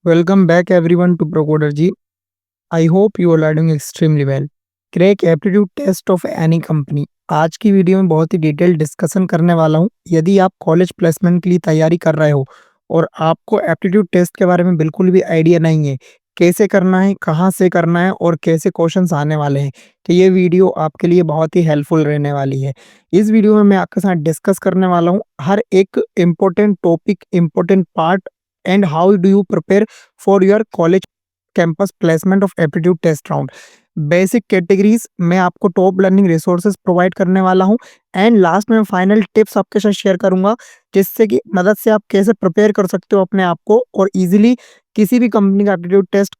Welcome back everyone to Procoder. I hope you all are doing extremely well. Crack aptitude test of any company. आज की video में बहुत ही detail discussion करने वाला हूँ। यदि आप कॉलेज प्लेसमेंट के लिए तैयारी कर रहे हो और आपको एप्टीट्यूड टेस्ट के बारे में बिल्कुल भी आइडिया नहीं है, कैसे करना है, कहाँ से करना है और कैसे क्वेश्चंस आने वाले हैं, तो ये वीडियो आपके लिए बहुत ही हेल्पफुल रहने वाली है। इस वीडियो में मैं आपके साथ डिस्कस करने वाला हूँ हर एक important topic, important part and how do you prepare for your college campus placement of aptitude test round. Basic categories में आपको टॉप लर्निंग रिसोर्सेज प्रोवाइड करने वाला हूं एंड लास्ट में फाइनल टिप्स आपके साथ शेयर करूंगा, जिससे कि मदद से आप कैसे प्रिपेयर कर सकते हो अपने आप को और इजीली किसी भी कंपनी का एप्टीट्यूड टेस्ट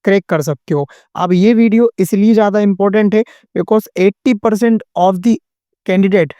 क्रैक कर सकते हो। अब ये वीडियो इसलिए ज़्यादा इंपॉर्टेंट है because 80% of the candidate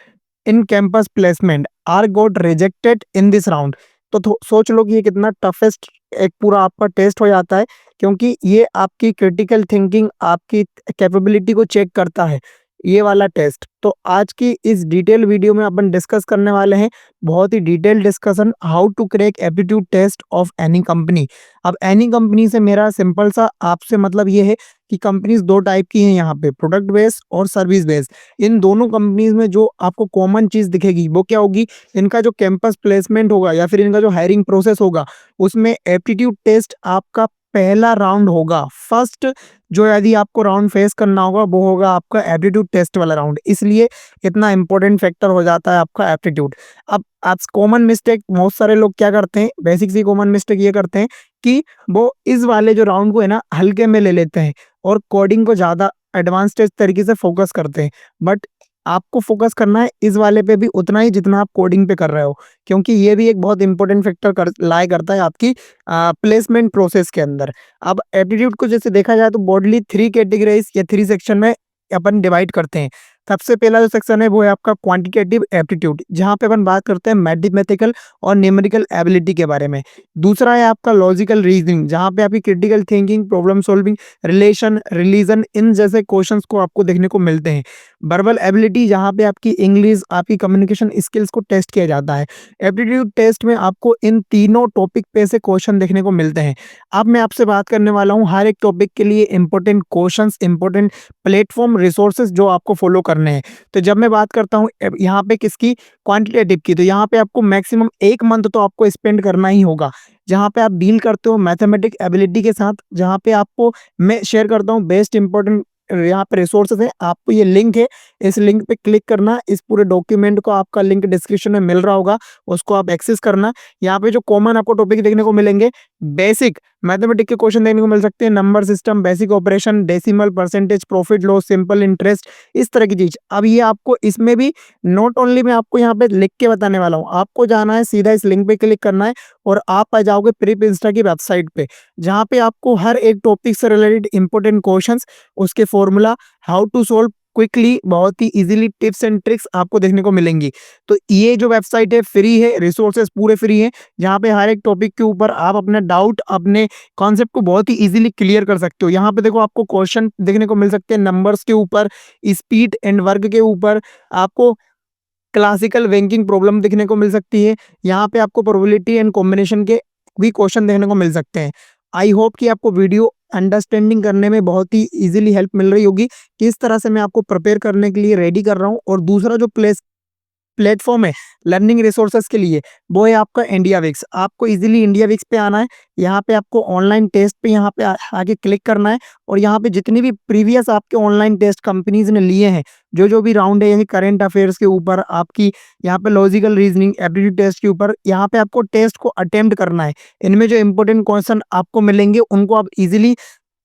in campus placement are got rejected in this round. तो सोच लो कि ये कितना टफेस्ट एक पूरा आपका टेस्ट हो जाता है, क्योंकि ये आपकी क्रिटिकल थिंकिंग, आपकी कैपेबिलिटी को चेक करता है ये वाला टेस्ट। तो आज की इस डिटेल वीडियो में अपन डिस्कस करने वाले हैं बहुत ही detail discussion how to crack aptitude test of any company. अब एनी कंपनी से मेरा सिंपल सा आपसे मतलब ये है कि कंपनीज दो टाइप की हैं यहाँ पे, प्रोडक्ट बेस्ड और सर्विस बेस्ड। इन दोनों कंपनीज में जो आपको कॉमन चीज दिखेगी वो क्या होगी, इनका जो कैंपस प्लेसमेंट होगा या फिर इनका जो हायरिंग प्रोसेस होगा उसमें एप्टीट्यूड टेस्ट आपका पहला राउंड होगा। फर्स्ट जो यदि आपको राउंड फेस करना होगा वो होगा आपका एप्टीट्यूड टेस्ट वाला राउंड, इसलिए इतना इंपॉर्टेंट फैक्टर हो जाता है आपका एप्टीट्यूड। अब आप कॉमन मिस्टेक बहुत सारे लोग क्या करते हैं, बेसिक सी कॉमन मिस्टेक ये करते हैं कि वो इस वाले जो राउंड को है ना हल्के में ले लेते हैं और कोडिंग को ज़्यादा एडवांस तरीके से फोकस करते हैं। बट आपको फोकस करना है इस वाले पे भी उतना ही जितना आप कोडिंग पे कर रहे हो, क्योंकि ये भी एक बहुत इंपॉर्टेंट फैक्टर लाए करता है आपकी प्लेसमेंट प्रोसेस के अंदर। अब एप्टीट्यूड को जैसे देखा जाए तो बॉडली 3 कैटेगरीज या 3 सेक्शन में अपन डिवाइड करते हैं। सबसे पहला जो सेक्शन है वो है आपका क्वांटिटेटिव एप्टीट्यूड, जहाँ पे अपन बात करते हैं मैथमेटिकल और न्यूमेरिकल एबिलिटी के बारे में। दूसरा है आपका लॉजिकल रीजनिंग, जहाँ पे आपकी critical thinking, problem solving, relation, religion in जैसे क्वेश्चंस को आपको देखने को मिलते हैं। वर्बल एबिलिटी, जहाँ पे आपकी इंग्लिश, आपकी कम्युनिकेशन स्किल्स को टेस्ट किया जाता है। एप्टीट्यूड टेस्ट में आपको इन तीनों टॉपिक पे से क्वेश्चन देखने को मिलते हैं। अब मैं आपसे बात करने वाला हूँ हर एक टॉपिक के लिए important questions, important platform, resources जो आपको फॉलो करने हैं। तो जब मैं बात करता हूँ यहाँ पे किसकी, क्वांटिटेटिव की, तो यहाँ पे आपको मैक्सिमम 1 मंथ तो आपको स्पेंड करना ही होगा, जहाँ पे आप डील करते हो मैथमेटिक एबिलिटी के साथ। जहाँ पे आपको मैं शेयर करता हूँ बेस्ट इंपॉर्टेंट यहाँ पे रिसोर्सेज है, आपको ये लिंक है, इस लिंक पे क्लिक करना। इस पूरे डॉक्यूमेंट को आपका लिंक डिस्क्रिप्शन में मिल रहा होगा, उसको आप एक्सेस करना। यहाँ पे जो कॉमन आपको टॉपिक देखने को मिलेंगे, बेसिक मैथमेटिक के क्वेश्चन देखने को मिल सकते हैं, number system, basic operation, decimal, percentage, profit loss, simple interest, इस तरह की चीज। अब ये आपको इसमें भी नॉट ओनली मैं आपको यहाँ पे लिख के बताने वाला हूँ, आपको जाना है सीधा इस लिंक पे क्लिक करना है और आप आ जाओगे प्रीप इंस्टा की वेबसाइट पे, जहाँ पे आपको हर एक टॉपिक से रिलेटेड इंपॉर्टेंट क्वेश्चंस, उसके formula, how to solve quickly, बहुत ही इजीली टिप्स एंड ट्रिक्स आपको देखने को मिलेंगी। तो ये जो वेबसाइट है फ्री है, रिसोर्सेज पूरे फ्री हैं, जहाँ पे हर एक टॉपिक के ऊपर आप अपने डाउट, अपने कॉन्सेप्ट को बहुत ही इजीली क्लियर कर सकते हो। यहाँ पे देखो आपको क्वेश्चन देखने को मिल सकते हैं नंबर्स के ऊपर, स्पीड एंड वर्क के ऊपर, आपको क्लासिकल बैंकिंग प्रॉब्लम देखने को मिल सकती है। यहाँ पे आपको प्रोबेबिलिटी एंड कॉम्बिनेशन के भी क्वेश्चन देखने को मिल सकते हैं। आई होप कि आपको वीडियो अंडरस्टैंडिंग करने में बहुत ही इजीली हेल्प मिल रही होगी, किस तरह से मैं आपको प्रिपेयर करने के लिए रेडी कर रहा हूँ। और दूसरा जो प्लेटफॉर्म है लर्निंग रिसोर्सेज के लिए, वो है आपका इंडिया विक्स। आपको इजीली इंडिया विक्स पे आना है, यहाँ पे आपको ऑनलाइन टेस्ट पे यहाँ पे आगे क्लिक करना है और यहाँ पे जितनी भी प्रीवियस आपके ऑनलाइन टेस्ट कंपनीज ने लिए हैं, जो जो भी राउंड है, यही करंट अफेयर्स के ऊपर, आपकी यहाँ पे लॉजिकल रीजनिंग, एप्टीट्यूड टेस्ट के ऊपर, यहाँ पे आपको टेस्ट को अटेम्प्ट करना है। इनमें जो इंपॉर्टेंट क्वेश्चन आपको मिलेंगे उनको आप इजीली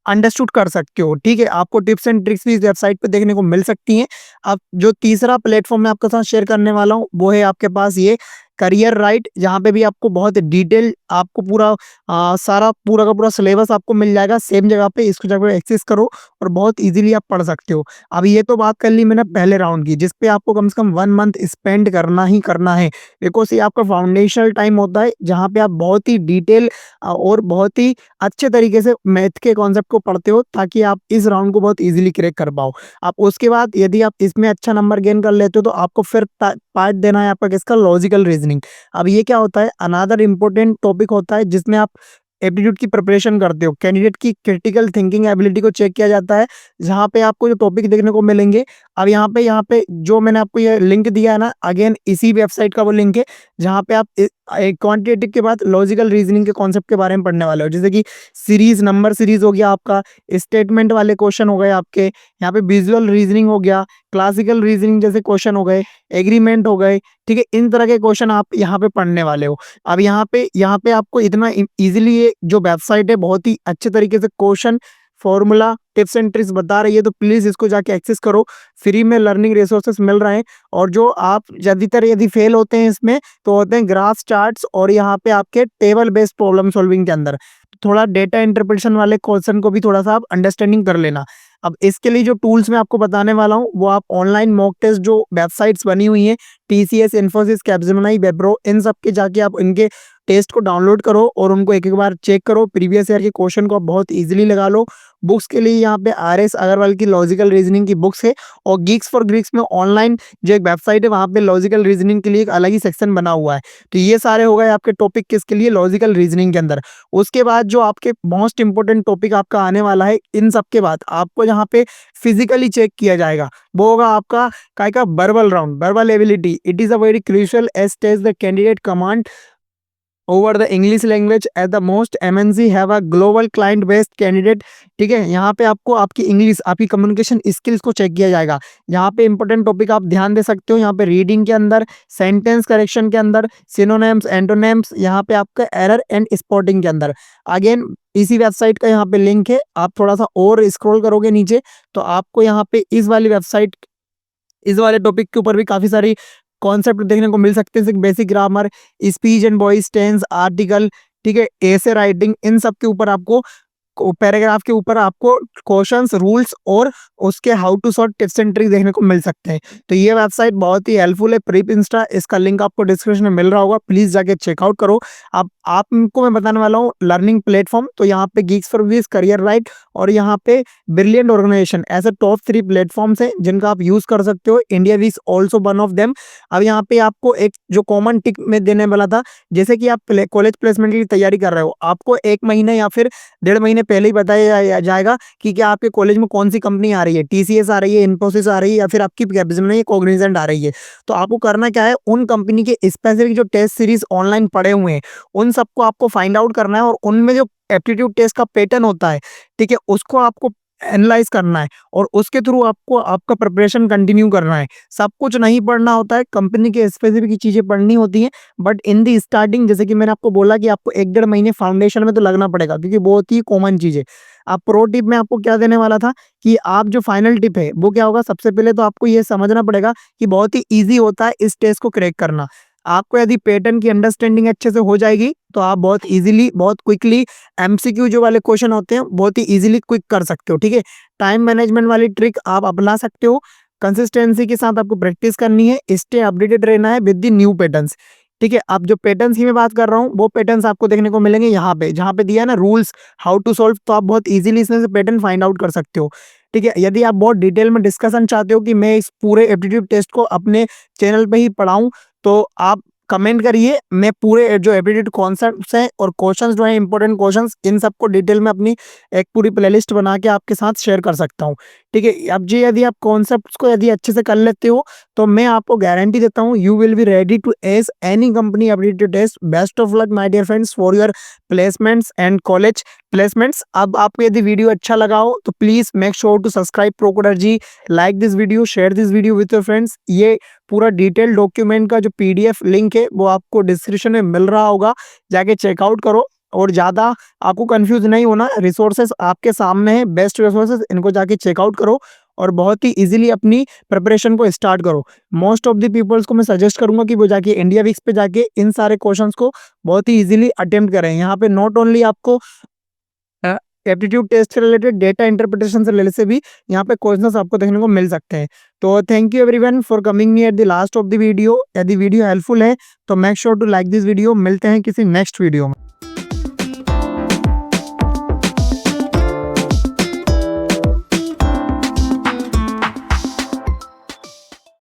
अंडरस्टूड कर सकते हो। ठीक है, आपको टिप्स एंड ट्रिक्स भी इस वेबसाइट पे देखने को मिल सकती हैं। अब जो तीसरा प्लेटफॉर्म मैं आपके साथ शेयर करने वाला हूँ वो है आपके पास ये करियर राइट, जहाँ पे भी आपको बहुत डिटेल, आपको पूरा सारा पूरा का पूरा सिलेबस आपको मिल जाएगा सेम जगह पे। इसको जाकर एक्सेस करो और बहुत इजीली आप पढ़ सकते हो। अब ये तो बात कर ली मैंने पहले राउंड की, जिसपे आपको कम से कम 1 मंथ स्पेंड करना ही करना है, बिकॉज ये आपका फाउंडेशनल टाइम होता है, जहाँ पे आप बहुत ही डिटेल और बहुत ही अच्छे तरीके से मैथ के कॉन्सेप्ट को पढ़ते हो, ताकि आप इस राउंड को बहुत इजीली क्रैक कर पाओ। आप उसके बाद यदि आप इसमें अच्छा नंबर गेन कर लेते हो तो आपको फिर पार्ट देना है आपका किसका, लॉजिकल रीजनिंग। अब ये क्या होता है, अनदर इंपॉर्टेंट टॉपिक होता है जिसमें आप एप्टीट्यूड की प्रिपरेशन करते हो, कैंडिडेट की क्रिटिकल थिंकिंग एबिलिटी को चेक किया जाता है, जहाँ पे आपको जो टॉपिक देखने को मिलेंगे। अब यहाँ पे जो मैंने आपको ये लिंक दिया है ना, अगेन इसी वेबसाइट का वो लिंक है, जहाँ पे आप क्वांटिटेटिव के बाद लॉजिकल रीजनिंग के कॉन्सेप्ट के बारे में पढ़ने वाले हो, जैसे कि सीरीज, नंबर सीरीज हो गया आपका, स्टेटमेंट वाले क्वेश्चन हो गए आपके, यहाँ पे विजुअल रीजनिंग हो गया, क्लासिकल रीजनिंग जैसे क्वेश्चन हो गए, एग्रीमेंट हो गए, ठीक है, इन तरह के क्वेश्चन आप यहाँ पे पढ़ने वाले हो। अब यहाँ पे आपको इतना इजीली ये जो वेबसाइट है बहुत ही अच्छे तरीके से question, formula, tips and tricks बता रही है, तो प्लीज इसको जाके एक्सेस करो। फ्री में लर्निंग रिसोर्सेस मिल रहे हैं, और जो आप ज्यादातर यदि फेल होते हैं इसमें, तो होते हैं ग्राफ चार्ट्स और यहाँ पे आपके टेबल बेस्ड प्रॉब्लम सॉल्विंग के अंदर। थोड़ा डेटा इंटरप्रिटेशन वाले क्वेश्चन को भी थोड़ा सा आप अंडरस्टैंडिंग कर लेना। अब इसके लिए जो टूल्स मैं आपको बताने वाला हूँ, वो आप ऑनलाइन मॉक टेस्ट जो वेबसाइट्स बनी हुई हैं, टीसीएस, इन्फोसिस, कैपजेमिनी, वेबप्रो, इन सब के जाके आप इनके टेस्ट को डाउनलोड करो और उनको एक एक बार चेक करो। प्रीवियस ईयर के क्वेश्चन को आप बहुत इजीली लगा लो। बुक्स के लिए यहाँ पे आर.एस. अग्रवाल की लॉजिकल रीजनिंग की बुक्स है, और गीक्स फॉर ग्रीक्स में ऑनलाइन जो एक वेबसाइट है, वहाँ पे लॉजिकल रीजनिंग के लिए एक अलग ही सेक्शन बना हुआ है। तो ये सारे हो गए आपके टॉपिक किसके लिए, लॉजिकल रीजनिंग के अंदर। उसके बाद जो आपके मोस्ट इंपोर्टेंट टॉपिक आपका आने वाला है, इन सब के बाद आपको यहाँ पे फिजिकली चेक किया जाएगा, वो होगा आपका काय का verbal round, verbal ability. It is a very crucial as test the candidate command over the English language at the most MNC have a global client based candidate. ठीक है, यहाँ पे आपको आपकी इंग्लिश, आपकी कम्युनिकेशन स्किल्स को check किया जाएगा। यहाँ पे इंपॉर्टेंट टॉपिक आप ध्यान दे सकते हो, यहाँ पे रीडिंग के अंदर, सेंटेंस करेक्शन के अंदर, सिनोनिम्स, एंटोनिम्स, यहाँ पे आपका एरर एंड स्पॉटिंग के अंदर। अगेन इसी वेबसाइट का यहाँ पे लिंक है, आप थोड़ा सा और स्क्रॉल करोगे नीचे, तो आपको यहाँ पे इस वाली वेबसाइट, इस वाले टॉपिक के ऊपर भी काफी सारी कॉन्सेप्ट देखने को मिल सकते हैं, basic grammar, speech and voice, tense, article, ठीक है, एसे राइटिंग, इन सब के ऊपर आपको पैराग्राफ के ऊपर आपको क्वेश्चंस, रूल्स और उसके how to sort tips and tricks देखने को मिल सकते हैं। तो ये वेबसाइट बहुत ही हेल्पफुल है, प्रीप इंस्टा, इसका लिंक आपको डिस्क्रिप्शन में मिल रहा होगा, प्लीज जाके चेकआउट करो। अब आपको मैं बताने वाला हूँ लर्निंग प्लेटफॉर्म, तो यहाँ पे Geeks for weeks, career right और यहाँ पे ब्रिलियंट ऑर्गेनाइजेशन, ऐसे टॉप 3 प्लेटफॉर्म्स हैं जिनका आप यूज कर सकते हो। India weeks also one of them. अब यहाँ पे आपको एक जो कॉमन टिक में देने वाला था, जैसे कि आप कॉलेज प्लेसमेंट की तैयारी कर रहे हो, आपको 1 महीने या फिर 1.5 महीने पहले ही बताया जाएगा कि क्या आपके कॉलेज में कौन सी कंपनी आ रही है, टीसीएस आ रही है, इन्फोसिस आ रही है, या फिर आपकी कैपजेमिनी, कॉग्निजेंट आ रही है। तो आपको करना क्या है, उन कंपनी के स्पेसिफिक जो टेस्ट सीरीज ऑनलाइन पड़े हुए हैं, उन सबको आपको फाइंड आउट करना है, और उनमें जो एप्टीट्यूड टेस्ट का पैटर्न होता है, ठीक है, उसको आपको एनालाइज करना है, और उसके थ्रू आपको आपका प्रिपरेशन कंटिन्यू करना है। सब कुछ नहीं पढ़ना होता है, कंपनी के स्पेसिफिक चीजें पढ़नी होती हैं, बट इन दी स्टार्टिंग, जैसे कि मैंने आपको बोला कि आपको 1-1.5 महीने फाउंडेशन में तो लगना पड़ेगा, क्योंकि बहुत ही कॉमन चीज है। आप प्रो टिप में आपको क्या देने वाला था कि आप जो फाइनल टिप है वो क्या होगा, सबसे पहले तो आपको ये समझना पड़ेगा कि बहुत ही ईजी होता है इस टेस्ट को क्रैक करना। आपको यदि पैटर्न की अंडरस्टैंडिंग अच्छे से हो जाएगी, तो आप बहुत इजीली, बहुत क्विकली एमसीक्यू जो वाले क्वेश्चन होते हैं बहुत ही इजीली क्विक कर सकते हो। ठीक है, टाइम मैनेजमेंट वाली ट्रिक आप अपना सकते हो। कंसिस्टेंसी के साथ आपको प्रैक्टिस करनी है, स्टे अपडेटेड रहना है विद द न्यू पैटर्न्स। ठीक है, अब जो पैटर्न्स की मैं बात कर रहा हूँ, वो पैटर्न्स आपको देखने को मिलेंगे यहाँ पे, जहाँ पे दिया है ना रूल्स हाउ टू सॉल्व, तो आप बहुत इजीली इसमें से पैटर्न फाइंड आउट कर सकते हो। ठीक है, यदि आप बहुत डिटेल में डिस्कशन चाहते हो कि मैं इस पूरे एप्टीट्यूड टेस्ट को अपने चैनल पे ही पढ़ाऊं, तो आप कमेंट करिए, मैं पूरे जो एप्टीट्यूड कॉन्सेप्ट्स हैं और क्वेश्चंस जो हैं, इंपॉर्टेंट क्वेश्चंस, इन सबको डिटेल में अपनी एक पूरी प्लेलिस्ट बना के आपके साथ शेयर कर सकता हूँ। ठीक है, अब जी यदि आप कॉन्सेप्ट्स को यदि अच्छे से कर लेते हो, तो मैं आपको गारंटी देता हूँ you will be ready to ace any company aptitude test. Best of luck my dear friends for your placements and college placements. अब आपको यदि वीडियो अच्छा लगा हो, तो please make sure to subscribe Procoder ji, like this video, share this video with your friends. ये पूरा detail document का जो पीडीएफ लिंक है वो आपको डिस्क्रिप्शन में मिल रहा होगा, जाके चेकआउट करो। और ज़्यादा आपको कंफ्यूज नहीं होना, रिसोर्सेज आपके सामने है, बेस्ट रिसोर्सेज, इनको जाके चेकआउट करो और बहुत ही इजीली अपनी प्रिपरेशन को स्टार्ट करो। मोस्ट ऑफ द पीपल्स को मैं सजेस्ट करूंगा कि वो जाके इंडिया वीक्स पे जाके इन सारे क्वेश्चंस को बहुत ही इजीली अटेम्प्ट करें। यहाँ पे नॉट ओनली आपको एप्टीट्यूड टेस्ट से रिलेटेड, डेटा इंटरप्रिटेशन से रिलेटेड से भी यहाँ पे क्वेश्चंस आपको देखने को मिल सकते हैं। तो thank you everyone for coming me at the last of the video. यदि वीडियो हेल्पफुल है तो make sure to like this video. मिलते हैं किसी नेक्स्ट वीडियो में।